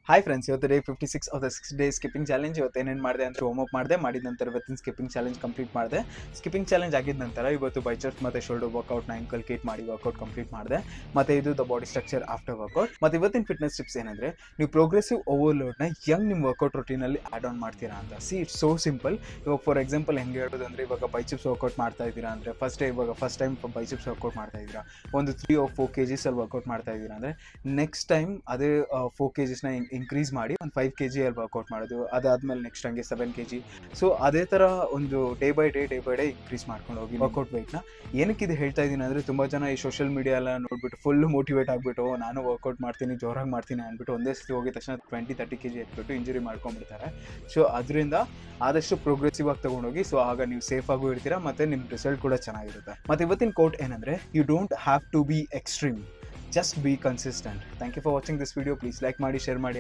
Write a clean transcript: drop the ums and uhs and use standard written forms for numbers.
Hi friends, ಇವತ್ತು day 56 of the 6 day skipping challenge. ಇವತ್ತು ಏನೇನು ಮಾಡಿದೆ ಅಂತ ವಾರ್ಮ್ ಅಪ್ ಮಾಡಿದ ನಂತರ ಇವತ್ತಿನ ಸ್ಕಿಪ್ಪಿಂಗ್ ಚಾಲೆಂಜ್ ಕಂಪ್ಲೀಟ್ ಮಾಡಿದೆ. ಸ್ಕಿಪ್ಪಿಂಗ್ ಚಾಲೆಂಜ್ ಆಗಿದ ನಂತರ ಇವತ್ತು ಬೈಚೆಸ್ಟ್ ಮತ್ತು ಶೋಲ್ಡರ್ ವರ್ಕೌಟ್ನ ಇನ್ಕಲ್ಕೇಟ್ ಮಾಡಿ ವರ್ಕೌಟ್ ಕಂಪ್ಲೀಟ್ ಮಾಡಿದೆ. ಮತ್ತು ಇದು the body structure after workout. ಮತ್ತು ಇವತ್ತಿನ ಫಿಟ್ನೆಸ್ ಟಿಪ್ಸ್ ಏನಂದರೆ, ನೀವು ಪ್ರೋಗ್ರೆಸಿವ್ ಓವರ್ಲೋಡ್ನ ನಿಮ್ಮ ವರ್ಕೌಟ್ ರೊಟೀನಲ್ಲಿ ಆ್ಯಡ್ ಆನ್ ಮಾಡ್ತೀರಾ ಅಂತ. It's so simple. ಇವಾಗ ಫಾರ್ ಎಕ್ಸಾಂಪಲ್ ಹೆಂಗೆ ಹೇಳೋದಂದರೆ, ಇವಾಗ ಬೈಚೆಪ್ಸ್ ವರ್ಕೌಟ್ ಮಾಡ್ತಾ ಇದ್ದೀರಾ ಅಂದರೆ ಫಸ್ಟ್ ಟೈಮ್ ಬೈಚೆಪ್ಸ್ ವರ್ಕೌಟ್ ಮಾಡ್ತಾ ಇದ್ದೀರಾ, ಒಂದು 3 or 4 kgs ಅಲ್ಲಿ ವರ್ಕೌಟ್ ಮಾಡ್ತಾ ಇದ್ದೀರಾ ಅಂದರೆ, ನೆಕ್ಸ್ಟ್ ಟೈಮ್ ಅದೇ 4 kgsನ ಇನ್ಕ್ರೀಸ್ ಮಾಡಿ ಒಂದು 5 kg ಅಲ್ಲಿ ವರ್ಕೌಟ್ ಮಾಡೋದು. ಅದಾದಮೇಲೆ ನೆಕ್ಸ್ಟ್ ಹಂಗೆ 7 kg. ಸೊ ಅದೇ ಥರ ಒಂದು ಡೇ ಬೈ ಡೇ ಇನ್ಕ್ರೀಸ್ ಮಾಡ್ಕೊಂಡು ಹೋಗಿ ವರ್ಕೌಟ್ ವೆಯ್ಟ್ನ. ಏನಕ್ಕೆ ಇದು ಹೇಳ್ತಾ ಇದ್ದೀನಿ ಅಂದರೆ, ತುಂಬ ಜನ ಈ ಸೋಷಿಯಲ್ ಮೀಡಿಯಾ ಎಲ್ಲ ನೋಡ್ಬಿಟ್ಟು ಫುಲ್ಲು ಮೋಟಿವೇಟ್ ಆಗಿಬಿಟ್ಟು ನಾನು ವರ್ಕೌಟ್ ಮಾಡ್ತೀನಿ, ಜೋರಾಗಿ ಮಾಡ್ತೀನಿ ಅಂದ್ಬಿಟ್ಟು ಒಂದೇ ಸತಿ ಹೋಗಿದ ತಕ್ಷಣ 20-30 kg ಎತ್ಬಿಟ್ಟು ಇಂಜುರಿ ಮಾಡ್ಕೊಂಡ್ಬಿಡ್ತಾರೆ. ಸೊ ಅದರಿಂದ ಆದಷ್ಟು ಪ್ರೋಗ್ರೆಸಿವ್ ಆಗಿ ತೊಗೊಂಡೋಗಿ. ಸೊ ಆಗ ನೀವು ಸೇಫ್ ಆಗೂ ಇರ್ತೀರಾ ಮತ್ತು ನಿಮ್ಮ ರಿಸಲ್ಟ್ ಕೂಡ ಚೆನ್ನಾಗಿರುತ್ತೆ. ಮತ್ತು ಇವತ್ತಿನ ಕೋಟ್ ಏನಂದರೆ, you don't have to be extreme, just be consistent. Thank you for watching this video. Please like ಮಾಡಿ, share ಮಾಡಿ.